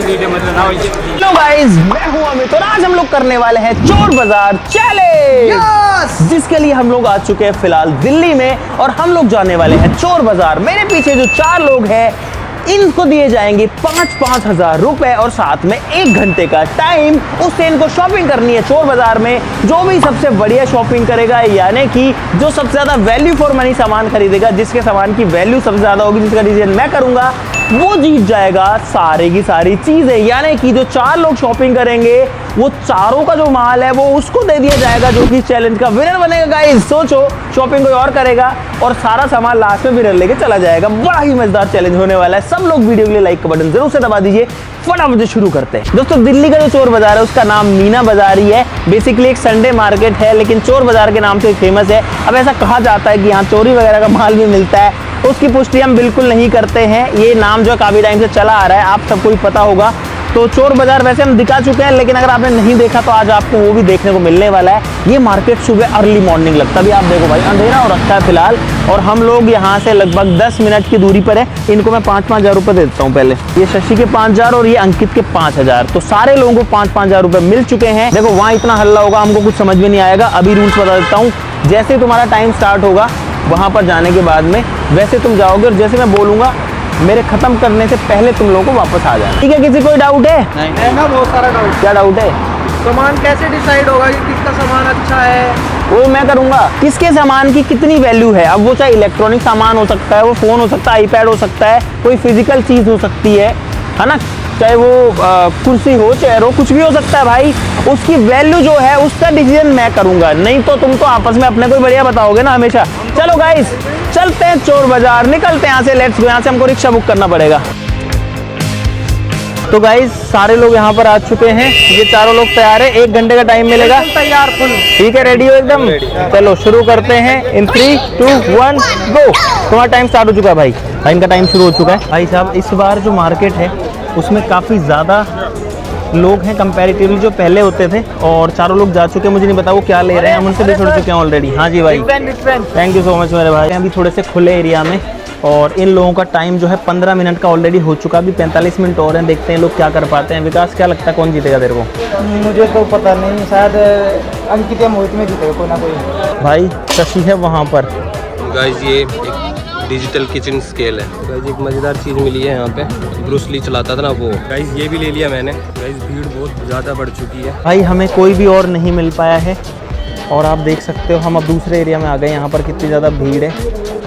Video में बनाओ। Hello guys, मैं हूं अमित और आज हम लोग करने वाले हैं चोर बाजार चैलेंज, जिसके लिए हम लोग आ चुके हैं फिलहाल दिल्ली में और हम लोग जाने वाले हैं चोर बाजार। मेरे पीछे जो 4 लोग हैं इनको दिए जाएंगे 5-5 हजार रुपए और साथ में 1 घंटे का टाइम। उससे इनको शॉपिंग करनी है चोर बाजार में। जो भी सबसे बढ़िया शॉपिंग करेगा, यानी कि जो सबसे ज्यादा वैल्यू फॉर मनी सामान खरीदेगा, जिसके सामान की वैल्यू सबसे ज्यादा होगी, जिसका डिसीजन मैं करूंगा, वो जीत जाएगा सारी की सारी चीजें। यानी कि जो 4 लोग शॉपिंग करेंगे वो चारों का जो माल है वो उसको दे दिया जाएगा, जो कि चैलेंज का विनर बनेगा। गाइस सोचो, शॉपिंग कोई और करेगा और सारा सामान लास्ट में विनर लेके चला जाएगा। बड़ा ही मजेदार चैलेंज होने वाला है। सब लोग वीडियो के लिए लाइक का बटन जरूर से दबा दीजिए। फटाफट से शुरू करते हैं। दोस्तों, दिल्ली का जो चोर बाजार है उसका नाम मीना बाजार ही है। बेसिकली एक संडे मार्केट है, लेकिन चोर बाजार के नाम से फेमस है। अब ऐसा कहा जाता है कि यहाँ चोरी वगैरह का माल भी मिलता है, उसकी पुष्टि हम बिल्कुल नहीं करते हैं। ये नाम जो काफी टाइम से चला आ रहा है, आप सबको भी पता होगा। तो चोर बाजार वैसे हम दिखा चुके हैं, लेकिन अगर आपने नहीं देखा तो आज आपको वो भी देखने को मिलने वाला है। ये मार्केट सुबह अर्ली मॉर्निंग लगता है। अभी आप देखो भाई, अंधेरा हो रखा है फिलहाल, और हम लोग यहाँ से लगभग 10 मिनट की दूरी पर है। इनको मैं 5-5 हजार रुपये दे देता हूँ। पहले ये शशि के 5 हजार और ये अंकित के 5 हजार। तो सारे लोगों को 5-5 हजार रुपये मिल चुके हैं। देखो वहाँ इतना हल्ला होगा, हमको कुछ समझ में नहीं आएगा। अभी रूल्स बता देता हूँ। जैसे ही तुम्हारा टाइम स्टार्ट होगा, वहाँ पर जाने के बाद में वैसे तुम जाओगे और जैसे मैं बोलूँगा मेरे खत्म करने से पहले तुम लोगों को वापस आ जाना। ठीक है? किसी कोई डाउट है? नहीं ना, बहुत सारा डाउट। क्या डाउट है? सामान कैसे डिसाइड होगा कि किसका सामान अच्छा है? वो मैं करूंगा। किसके सामान की कितनी वैल्यू है। अब वो चाहे इलेक्ट्रॉनिक सामान हो सकता है, वो फोन हो सकता है, आईपैड हो सकता है, कोई फिजिकल चीज हो सकती है ना, चाहे वो कुर्सी हो, चेयर हो, कुछ भी हो सकता है भाई। उसकी वैल्यू जो है उसका डिसीजन मैं करूंगा। नहीं तो तुम तो आपस में अपने कोई बढ़िया बताओगे ना हमेशा। चलो गाइस, चलते हैं चोर बाजार, निकलते हैं यहाँ से। Let's go. यहाँ से हमको रिक्शा बुक करना पड़ेगा। तो गाइस, सारे लोग यहाँ पर आ चुके हैं। ये चारों लोग तैयार है। 1 घंटे का टाइम मिलेगा। तैयार फुल। ठीक है? रेडी हो एकदम? चलो शुरू करते हैं। इन 3, 2, 1 गो। तुम्हारा टाइम स्टार्ट हो चुका है भाई। टाइम का टाइम शुरू हो चुका है। भाई साहब, इस बार जो मार्केट है उसमें काफ़ी ज़्यादा लोग हैं कंपैरेटिवली जो पहले होते थे, और चारों लोग जा चुके हैं। मुझे नहीं पता वो क्या ले रहे हैं, हम उनसे भी छोड़ चुके हैं ऑलरेडी। हाँ जी भाई, थैंक यू सो मच मेरे भाई। अभी थोड़े से खुले एरिया में, और इन लोगों का टाइम जो है 15 मिनट का ऑलरेडी हो चुका। अभी 45 मिनट और हैं। देखते हैं लोग क्या कर पाते हैं। विकास, क्या लगता है कौन जीतेगा तेरे को? मुझे तो पता नहीं, शायद अंकित या मोहित में जीतेगा कोई ना कोई। भाई शशि है वहाँ पर। गाइस, ये एक डिजिटल किचन स्केल है। गाइस, एक मज़ेदार चीज़ मिली है यहाँ पे। ब्रूस ली चलाता था ना वो। गाइस, ये भी ले लिया मैंने। गाइस, भीड़ बहुत ज़्यादा बढ़ चुकी है भाई। हमें कोई भी और नहीं मिल पाया है, और आप देख सकते हो हम अब दूसरे एरिया में आ गए। यहाँ पर कितनी ज़्यादा भीड़ है,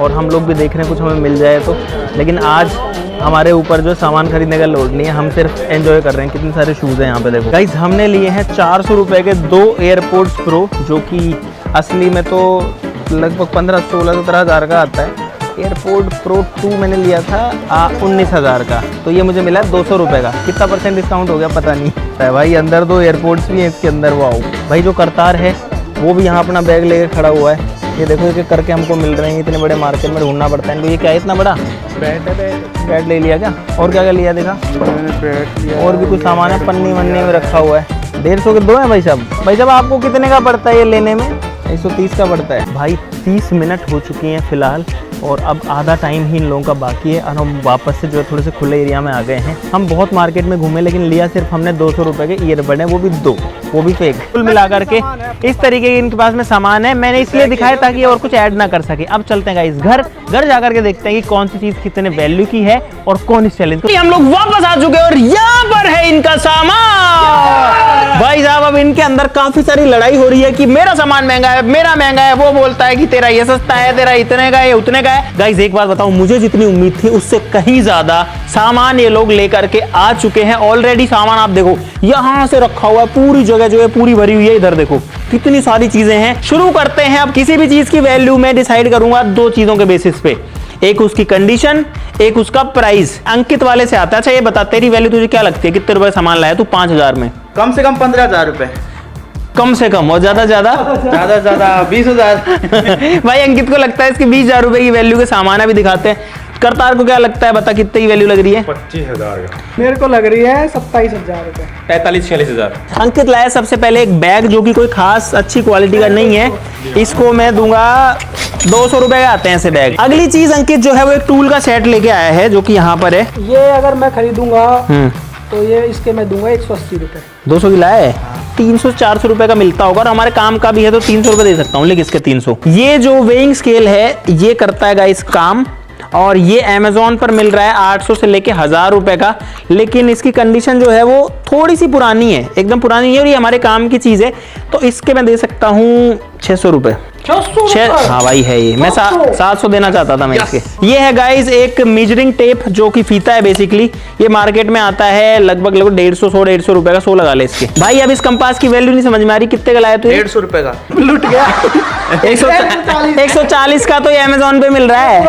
और हम लोग भी देख रहे हैं कुछ हमें मिल जाए तो। लेकिन आज हमारे ऊपर जो सामान खरीदने का लोड नहीं है, हम सिर्फ एंजॉय कर रहे हैं। कितने सारे शूज़ हैं यहाँ पे देखो। गाइस, हमने लिए हैं 400 रुपये के 2 एयरपोर्ट्स प्रो, जो कि असली में तो लगभग 15-16-17 हज़ार का आता है। एयरपोर्ट प्रो 2 मैंने लिया था 19 हज़ार का, तो ये मुझे मिला 200 रुपये का। कितना % डिस्काउंट हो गया पता नहीं है भाई। अंदर 2 एयरपोर्ट्स भी हैं इसके अंदर। वाओ भाई, जो करतार है वो भी यहाँ अपना बैग लेकर खड़ा हुआ है। ये देखो, एक करके हमको मिल रहे हैं। इतने बड़े मार्केट में ढूंढना पड़ता है इनको। ये क्या है इतना बड़ा? बैट ले लिया क्या? और क्या क्या लिया? देखा और भी कुछ सामान है, पन्नी वन्नी में रखा हुआ है। 150 के 2 हैं भाई साहब। भाई साहब, आपको कितने का पड़ता है ये लेने में? 130 का पड़ता है भाई। 30 मिनट हो चुकी हैं फिलहाल, और अब आधा टाइम ही इन लोगों का बाकी है, और हम वापस से जो है थोड़े से खुले एरिया में आ गए हैं। हम बहुत मार्केट में घूमे, लेकिन लिया सिर्फ हमने 200 रुपये के ईयरबड है, वो भी 2, वो भी फेक। कुल मिला करके इस तरीके के इनके पास में सामान है। मैंने इसलिए दिखाया ताकि और कुछ ऐड ना कर सके। अब चलते हैं गाइस घर जा करके देखते हैं कि कौन सी चीज कितने वैल्यू की है और कौन इस चैलेंज को। हम लोग वापस आ चुके हैं और यहाँ पर है इनका सामान। भाई साहब, अब इनके अंदर काफी सारी लड़ाई हो रही है कि मेरा सामान महंगा है, मेरा महंगा है। वो बोलता है कि तेरा ये सस्ता है, तेरा इतने का है, उतने का है। गाइस, एक बात बताऊं, मुझे जितनी उम्मीद थी उससे कहीं ज्यादा सामान ये लोग लेकर के आ चुके हैं ऑलरेडी। सामान आप देखो यहां से रखा हुआ है, पूरी जगह जो है पूरी भरी हुई है। इधर देखो कितनी सारी चीजें हैं। शुरू करते हैं। अब किसी भी चीज की वैल्यू मैं डिसाइड करूंगा 2 चीजों के बेसिस पे, एक उसकी कंडीशन, एक उसका प्राइस। अंकित वाले से आता है। अच्छा ये बता, तेरी वैल्यू तुझे क्या लगती है? कितने रुपए सामान लाया तू 5 हजार में? कम से कम 15,000 रुपए। कम से कम, और ज्यादा ज्यादा 20,000। भाई अंकित को लगता है इसके 20,000 रुपए की वैल्यू के सामान। अभी दिखाते हैं। करतार को क्या लगता है? बता कितनी वैल्यू लग रही है? 25,000 का। मेरे को लग रही है 27,000 रुपए। 45-46 हज़ार। अंकित लाया सबसे पहले एक बैग, जो कि कोई खास अच्छी क्वालिटी का नहीं है। इसको मैं दूंगा 200 रुपए का आते हैं ऐसे बैग। अगली चीज अंकित जो है वो एक टूल का सेट लेके आया है, जो कि यहाँ पर है। ये अगर मैं खरीदूंगा तो ये इसके मैं दूंगा 180 रुपये। 200 की लाए 300-400 रुपए का मिलता होगा और हमारे काम का भी है तो 300 रुपए दे सकता हूँ, लेकिन इसके 300। ये जो वेइंग स्केल है ये करता है गाइस काम, और ये अमेजोन पर मिल रहा है 800 से लेके 1000 रुपए का, लेकिन इसकी कंडीशन जो है वो थोड़ी सी पुरानी है, एकदम पुरानी है, और ये हमारे काम की चीज है, तो इसके मैं दे सकता हूँ 600 रुपए। हाँ भाई है ये, मैं 700 देना चाहता था मैं इसके। ये है गाइस एक मेजरिंग टेप जो कि फीता है बेसिकली, ये मार्केट में आता है लगभग 150 रुपए का, 100 लगा ले इसके। भाई अब इस कंपास की वैल्यू नहीं समझ में आ रही, कितने का लाया तू? 150 रुपए का। लुट गया। 140 का तो ये अमेजोन पे मिल रहा है,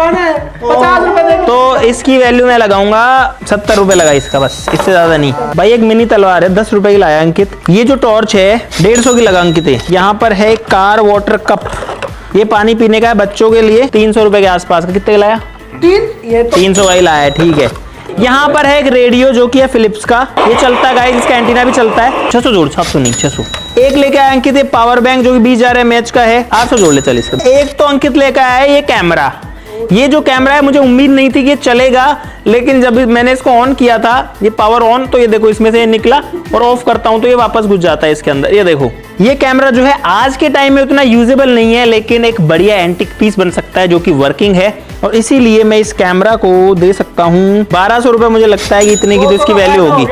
50 रुपए। तो इसकी वैल्यू मैं लगाऊंगा 70 रुपए लगा इसका, बस इससे ज्यादा नहीं। भाई एक मिनी तलवार है, 10 रुपए की लाया अंकित। ये जो टॉर्च है 150 की लगा अंकित। यहाँ पर है कार वाटर कप, ये पानी पीने का है बच्चों के लिए, 300 रुपए के आसपास का। कितने का लाया? 300 का ही लाया है, ठीक है। यहाँ पर है एक रेडियो जो कि है फिलिप्स का, ये चलता है गाइस, इसका एंटीना भी चलता है। 600 जोड़, 700 नहीं 600। एक लेके आया अंकित ये पावर बैंक जो कि 20,000 mAh का है, 800 जोड़ ले चल इसका। एक तो अंकित लेके आया है ये कैमरा, ये जो कैमरा है मुझे उम्मीद नहीं थी कि ये चलेगा, लेकिन जब मैंने इसको ऑन किया था, ये पावर ऑन, तो ये देखो इसमें से ये निकला, और ऑफ करता हूं तो ये वापस घुस जाता है इसके अंदर। ये देखो ये कैमरा जो है आज के टाइम में उतना यूजेबल नहीं है, लेकिन एक बढ़िया एंटिक पीस बन सकता है जो कि वर्किंग है, और इसीलिए मैं इस कैमरा को दे सकता हूँ 1200 रुपए। मुझे लगता है कि इतने की तो इसकी वैल्यू होगी।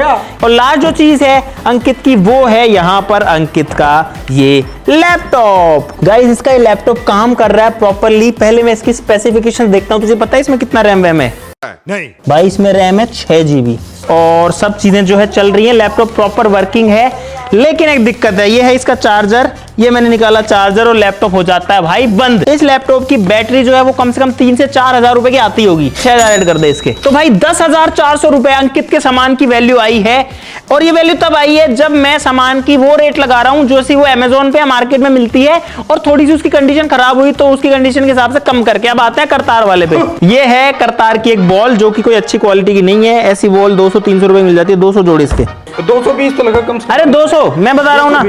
और लास्ट जो चीज है अंकित की वो है यहाँ पर अंकित का ये लैपटॉप। गाइस इसका ये लैपटॉप काम कर रहा है प्रॉपरली। पहले मैं इसकी स्पेसिफिकेशन देखता हूँ। तुझे पता है इसमें कितना रैम वैम है? नहीं भाई इसमें रैम है 6 GB, और सब चीजें जो है चल रही है, लैपटॉप प्रॉपर वर्किंग है। लेकिन एक दिक्कत है, ये है इसका चार्जर, ये मैंने निकाला चार्जर और लैपटॉप हो जाता है भाई बंद। इस लैपटॉप की बैटरी जो है वो कम से कम 3 से 4 हजार रुपए की आती होगी, 6000 ऐड कर दे इसके, तो भाई 10,400 रुपए अंकित के सामान की वैल्यू आई है। और ये वैल्यू तब आई है जब मैं सामान की वो रेट लगा रहा हूं जो सी वो अमेजोन पे मार्केट में मिलती है, और थोड़ी सी उसकी कंडीशन खराब हुई तो उसकी कंडीशन के हिसाब से कम करके। अब आता है करतार वाले पे। ये है करतार की एक बॉल जो कि कोई अच्छी क्वालिटी की नहीं है, ऐसी बॉल 200-300 रुपए मिल जाती है। 200 जोड़ इसके, 220 तो लगा कम से कम। अरे 200 मैं बता रहा हूँ ना,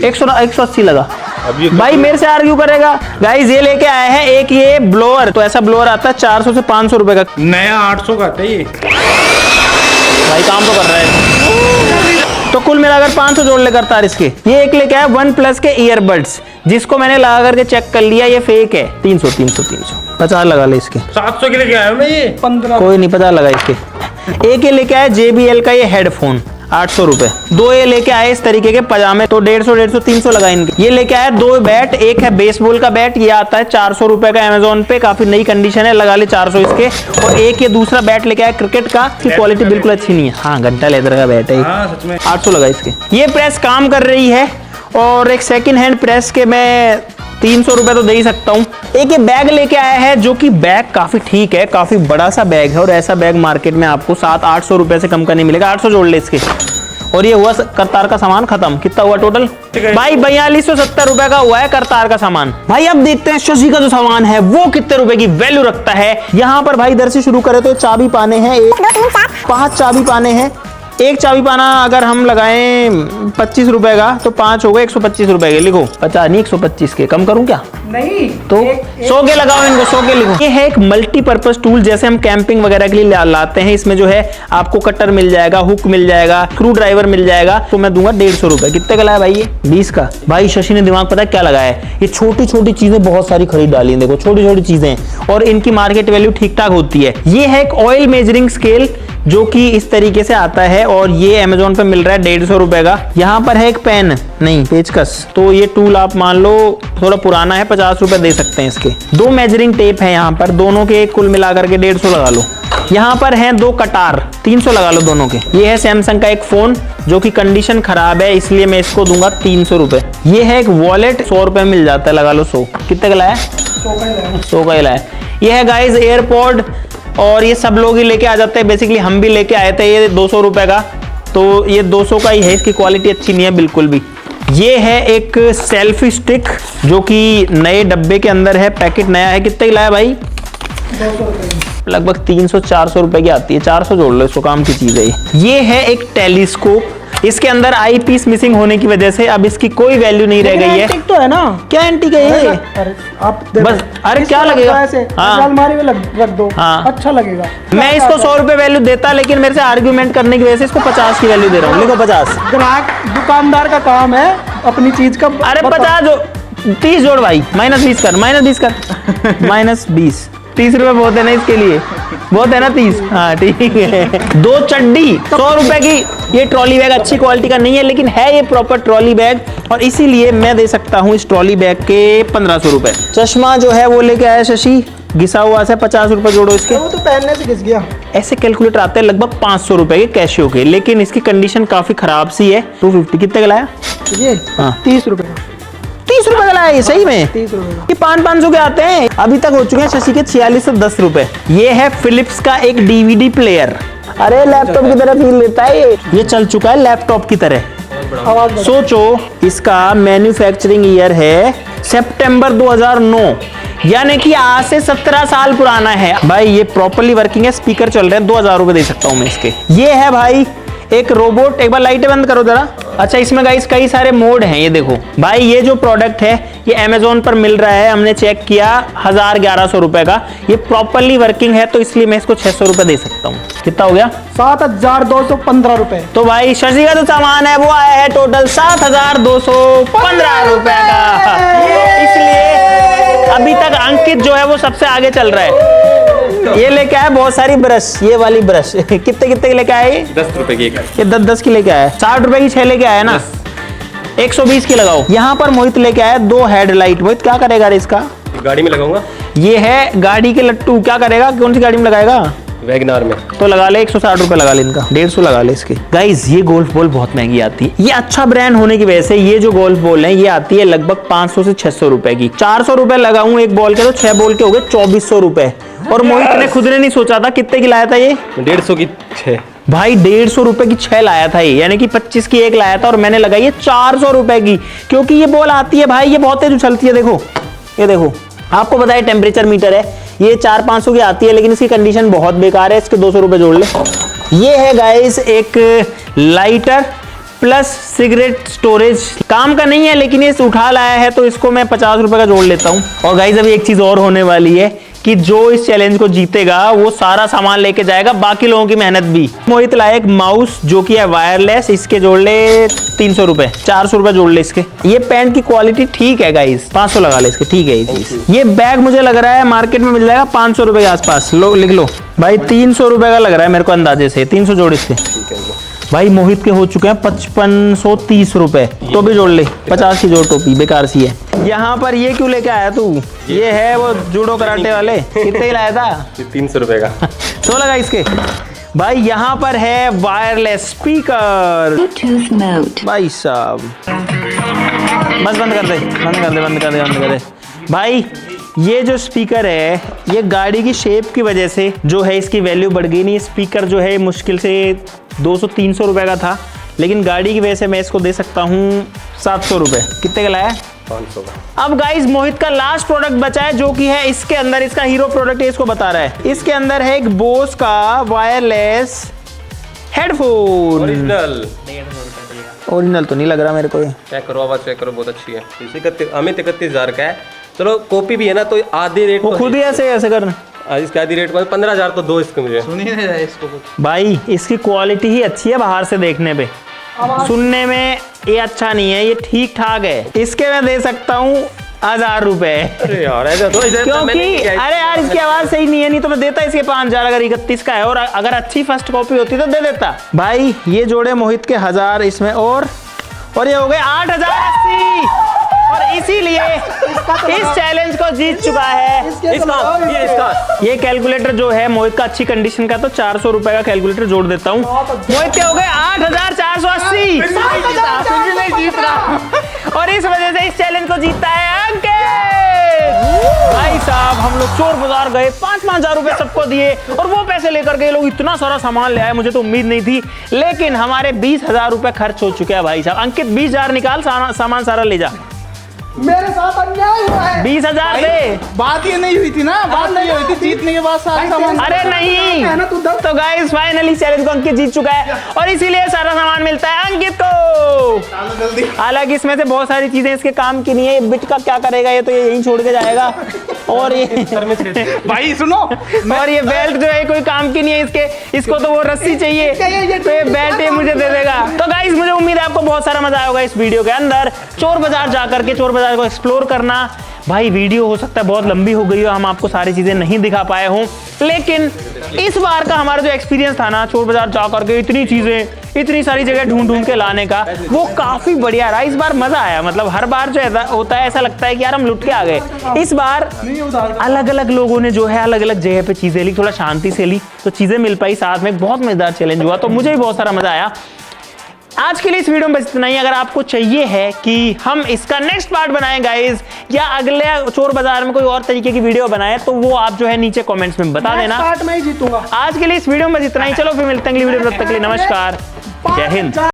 180 लगा। भाई मेरे से आर्ग्यू करेगा। गाइस ये लेके आए हैं एक ये ब्लोअर, तो ऐसा ब्लोअर आता है 400 से 500 रुपए का, नया 800 का आता है ये। भाई काम तो कर रहा है। तो कुल मिलाकर 500 जोड़ ले करतार इसके। ये एक लेके आया OnePlus के ईयरबड्स, जिसको मैंने लगा करके चेक कर लिया, ये फेक है। 300 50 लगा ले इसके। 700 के लेके आया हूं मैं ये। 15 कोई नहीं, 50 लगा इसके। एक ये लेके आया JBL का ये हेडफोन, 800 रुपए। 2 ये लेके आए इस तरीके के पजामे, तो 150 300 लगा इनके। ये लेके आया 2 बैट, एक है बेसबॉल का बैट, ये आता है 400 रुपए का अमेजोन पे, काफी नई कंडीशन है, लगा ले 400 इसके। और एक ये दूसरा बैट लेके आया क्रिकेट का, इसकी क्वालिटी बिल्कुल अच्छी नहीं है। हाँ घंटा लेदर का बैट है, हाँ सच में 800 लगा इसके। ये प्रेस काम कर रही है, और एक सेकेंड हैंड प्रेस के मैं 300 रुपए तो दे ही सकता हूँ। एक ये बैग लेके आया है जो कि बैग काफी ठीक है, काफी बड़ा सा बैग है, और ऐसा बैग मार्केट में आपको 700-800 रुपए से कम का नहीं मिलेगा। 800 जोड़ ले इसके। और ये हुआ करतार का सामान खत्म। कितना हुआ टोटल? भाई 4270 रुपए का हुआ है करतार का सामान। भाई अब देखते हैं शशि का जो सामान है वो कितने रुपए की वैल्यू रखता है। यहाँ पर भाई इधर से शुरू करें तो चाबी पाने हैं, 5 चाबी पाने हैं। एक चाबी पाना अगर हम लगाएं 25 रुपए का, तो 5 हो गए 125 रुपए के। लिखो 50 नहीं 125 के, कम करूं क्या? नहीं तो 100 के लगाओ इनको, 100 के लिखो। ये है एक मल्टीपर्पज टूल, जैसे हम कैंपिंग वगैरह के लिए लाते हैं। इसमें जो है आपको कटर मिल जाएगा, हुक मिल जाएगा, स्क्रू ड्राइवर मिल जाएगा। तो मैं दूंगा 150 रुपए। कितने का लाया भाई ये? 20 का। भाई शशि ने दिमाग पता है क्या लगाया है, ये छोटी छोटी चीजें बहुत सारी खरीद डाली, देखो छोटी छोटी चीजें, और इनकी मार्केट वैल्यू ठीक ठाक होती है। ये है एक ऑयल मेजरिंग स्केल जो कि इस तरीके से आता है, और ये अमेजोन पे मिल रहा है 150 रुपए का। यहाँ पर है एक पेन, नहीं पेचकस, तो ये टूल आप मान लो थोड़ा पुराना है, 50 रुपए दे सकते हैं इसके। 2 मेजरिंग टेप है यहाँ पर, दोनों के कुल मिलाकर के 150 लगा लो। यहाँ पर हैं 2 कटार, 300 लगा लो दोनों के। ये है सैमसंग का एक फोन जो कि कंडीशन खराब है, इसलिए मैं इसको दूंगा 300 रुपए। ये है एक वॉलेट, 100 रुपए मिल जाता है, लगा लो 100। कितने का लाया? 100 का ही लाया। ये है गाइस एयरपॉड, और ये सब लोग ही लेके आ जाते हैं, बेसिकली हम भी लेके आए थे। ये 200 रुपए का, तो ये 200 का ही है, इसकी क्वालिटी अच्छी नहीं है बिल्कुल भी। ये है एक सेल्फी स्टिक जो कि नए डब्बे के अंदर है, पैकेट नया है। कितने की लाया भाई? 200 रुपए। लगभग 300-400 रुपए की आती है, 400 जोड़ लो, इसको काम की चीज है। ये है एक टेलीस्कोप, इसके अंदर आई पीस मिसिंग होने की वजह से अब इसकी कोई वैल्यू नहीं रह गई है। एंटीक तो है ना? क्या एंटीक है ये? अरे आप देखो, बस अरे इसको क्या लगेगा? ऐसे हाँ। अलमारी में रख दो, हाँ। अच्छा लगेगा। मैं इसको 100 रुपए वैल्यू देता, लेकिन मेरे से आर्ग्यूमेंट करने की वजह से इसको 50 की वैल्यू दे रहा हूँ। लिखो 50। ग्राहक दुकानदार का काम है अपनी चीज का। अरे 50 जो 30 जोड़ भाई, -20 कर, -20 कर, -20। 30 रुपए बहुत है ना इसके लिए, बहुत है ना 30। हाँ ठीक है। 2 चड्डी 100 रुपए की। ये ट्रॉली बैग अच्छी क्वालिटी का नहीं है, लेकिन है ये प्रॉपर ट्रॉली बैग, और इसीलिए मैं दे सकता हूँ इस ट्रॉली बैग के 1500 रुपए। चश्मा जो है वो लेके आया शशि, घिसा हुआ से 50 रुपए जोड़ो इसके। वो तो पहनने से घिस गया। ऐसे कैलकुलेटर आते हैं लगभग 500 रुपए के कैशियो के, लेकिन इसकी कंडीशन काफी खराब सी है। 250 कितने का लाया? ये हाँ। 30 रुपए का। 30 रुपए का लाया ये सही में? 30 रुपए का। ये 500 के आते हैं। अभी तक हो चुके हैं शशि के 4610 रुपए। ये है फिलिप्स का एक डीवीडी प्लेयर। अरे लैपटॉप की तरह फील देता है ये चल चुका है लैपटॉप की तरह। सोचो इसका मैन्युफैक्चरिंग ईयर है सितंबर 2009, यानी कि आज से 17 साल पुराना है भाई। ये प्रॉपर्ली वर्किंग है, स्पीकर चल रहे हैं। 2000 रुपए दे सकता हूं मैं इसके। ये है भाई एक रोबोट। एक बार लाइटें बंद करो जरा। अच्छा इसमें गाइस कई सारे मोड हैं। ये देखो भाई, ये जो प्रोडक्ट है ये अमेजोन पर मिल रहा है, हमने चेक किया 1100 रुपए का। ये प्रॉपर्ली वर्किंग है, तो इसलिए मैं इसको 600 रुपए दे सकता हूँ। कितना हो गया? 7215 रुपए। तो भाई शशि का जो सामान है वो आया है टोटल 7215 रुपए का। इसलिए अभी तक अंकित जो है वो सबसे आगे चल रहा है। ये लेके आया बहुत सारी ब्रश, ये वाली ब्रश कितने की लेके आए? 10 रुपए की। ये 10 की लेके आया। 60 रुपए की 6 लेके आया ना। 120 की लगाओ। यहाँ पर मोहित लेके आया 2 हेडलाइट। मोहित क्या करेगा रे इसका? गाड़ी में लगाऊंगा। ये है गाड़ी के लट्टू। क्या करेगा? कौन सी गाड़ी में लगाएगा? वैगनार में। तो लगा ले 160 रुपए लगा ले इनका। 150 लगा ले इसके। गाइज ये गोल्फ बॉल बहुत महंगी आती है। ये अच्छा ब्रांड होने की वजह से ये जो गोल्फ बॉल है ये आती है लगभग 500 से 600 रुपए की। 400 रुपए लगाऊं एक बॉल के, तो 6 बॉल के हो गए 2400 रुपए। और मोहित ने खुद ने नहीं सोचा था। कितने की लाया था ये? 150 की 6 भाई। 150 रुपए की 6 लाया था ये, यानी कि 25 की 1 लाया था, और मैंने लगाई है 400 रुपए की, क्योंकि ये बॉल आती है भाई, ये बहुत तेज उछलती है। देखो ये देखो, आपको पता है टेम्परेचर मीटर है, ये 400-500 की आती है, लेकिन इसकी कंडीशन बहुत बेकार है। इसके 200 रुपए जोड़ ले। ये है गाइस एक लाइटर प्लस सिगरेट स्टोरेज। काम का नहीं है, लेकिन ये उठा लाया है, तो इसको मैं 50 रुपए का जोड़ लेता हूँ। और गाइस अभी एक चीज और होने वाली है कि जो इस चैलेंज को जीतेगा वो सारा सामान लेके जाएगा, बाकी लोगों की मेहनत भी। मोहित लाया एक माउस जो कि है वायरलेस, इसके जोड़ ले 300 रुपए। 400 रुपए जोड़ ले इसके। ये पैंट की क्वालिटी ठीक है गाइस, 500 लगा ले इसके। ठीक है ये चीज। ये बैग मुझे लग रहा है मार्केट में मिल जाएगा 500 रुपए के आसपास। लो लिख लो भाई, 300 रुपए का लग रहा है मेरे को अंदाजे से। 300 जोड़ इसके। भाई मोहित के हो चुके हैं 5530 रुपए, तो भी जोड़ ले। 50 की जोड़ टोपी, बेकार सी है। यहाँ पर ये क्यों लेके आया तू? ये है वो जूडो कराटे वाले। कितने लाया था? 300 रुपए का। 100 लगा इसके। भाई यहाँ पर है वायरलेस स्पीकर। भाई साहब बस बंद कर दे, बंद कर दे, बंद कर दे, बंद कर दे। भाई ये जो स्पीकर है ये गाड़ी की शेप की वजह से जो है इसकी वैल्यू बढ़ गई। नहीं, स्पीकर जो है मुश्किल से 200-300 रुपए का था, लेकिन गाड़ी की वजह से मैं इसको दे सकता हूँ 700 रुपए। कितने का लाया? 500 का। अब गाइस मोहित का लास्ट प्रोडक्ट बचा है, जो कि है इसके अंदर। इसका हीरो प्रोडक्ट है, इसको बता रहा है। इसके अंदर है एक बोस का वायरलेस हेडफोन। ओरिजिनल तो नहीं लग रहा मेरे को। चेक करो, आवाज चेक करो, बहुत अच्छी है। इसी 31,000 का है। चलो कॉपी भी है ना, तो आधी रेट वो खुद ही ऐसे करना। इसके आधी रेट में 15,000 तो दो इसके मुझे। सुनिए ना इसको। भाई इसकी क्वालिटी ही अच्छी है बाहर से देखने पे, सुनने में ये अच्छा नहीं है, ये ठीक ठाक है। इसके मैं दे सकता हूँ 1000 रुपए। अरे यार ऐसा तो क्योंकि अरे यार इसकी आवाज सही नहीं है, नहीं तो मैं देता इसके 5000। अगर 31 का है और अगर अच्छी फर्स्ट कॉपी होती तो दे देता। भाई ये जोड़े मोहित के 1000 इसमें, और ये हो गए 8080। और इसीलिए इस चैलेंज को जीत चुका है। इसका ये कैलकुलेटर जो है मोहित का अच्छी कंडीशन का, तो 400 रुपए का कैलकुलेटर जोड़ देता हूँ। मोहित के हो गए 8480। और इस वजह से इस चैलेंज को जीतता है अंकित। भाई साहब हम लोग चोर बाजार गए, 5,000 रुपए सबको दिए, और वो पैसे लेकर गए लोग इतना सारा सामान ले आए, मुझे तो उम्मीद नहीं थी। लेकिन हमारे 20,000 रुपए खर्च हो चुके हैं भाई साहब। अंकित 20,000 निकाल, सामान सारा ले जा। मेरे साथ अन्याय हुआ है। 20,000 दे। बात ये नहीं हुई थी ना, बात नहीं हुई थी जीतने के बाद सारा सामान। अरे नहीं, है ना तू दम। तो गाइस फाइनली चैलेंज को अंकित जीत चुका है और इसीलिए सारा सामान मिलता है अंकित को। हालांकि इसमें से बहुत सारी चीजें इसके काम की नहीं है। ये बिट का क्या करेगा, ये तो ये यहीं छोड़ के जाएगा। और ये भाई सुनो, और ये बेल्ट जो है कोई काम की नहीं है इसके, इसको तो वो रस्सी चाहिए, तो ये बेल्ट ये मुझे दे देगा। तो गाइस मुझे उम्मीद है आपको बहुत सारा मजा आया होगा इस वीडियो के अंदर चोर बाजार जाकर के चोर बाजार को एक्सप्लोर करना। भाई वीडियो हो सकता है बहुत लंबी हो गई हो, हम आपको सारी चीजें नहीं दिखा पाए हों, लेकिन इस बार का हमारा जो एक्सपीरियंस था ना चोर बाजार जाकर के इतनी चीजें इतनी सारी जगह ढूंढ ढूंढ के लाने का, वो काफी बढ़िया रहा। इस बार मजा आया। मतलब हर बार जो ऐसा होता है ऐसा लगता है कि यार हम लुट के आ गए। इस बार अलग अलग लोगों ने जो है अलग अलग जगह पे चीजें ली, थोड़ा शांति से ली तो चीजें मिल पाई साथ में। बहुत मजेदार चैलेंज हुआ, तो मुझे भी बहुत सारा मजा आया। आज के लिए इस वीडियो में बस इतना ही। अगर आपको चाहिए है कि हम इसका नेक्स्ट पार्ट बनाएं गाइस, या अगले चोर बाजार में कोई और तरीके की वीडियो बनाएं, तो वो आप जो है नीचे कमेंट्स में बता देना। पार्ट में ही जीतूंगा। आज के लिए इस वीडियो में बस इतना ही। चलो फिर मिलते हैं अगली वीडियो में, तब तक के लिए नमस्कार, जय हिंद।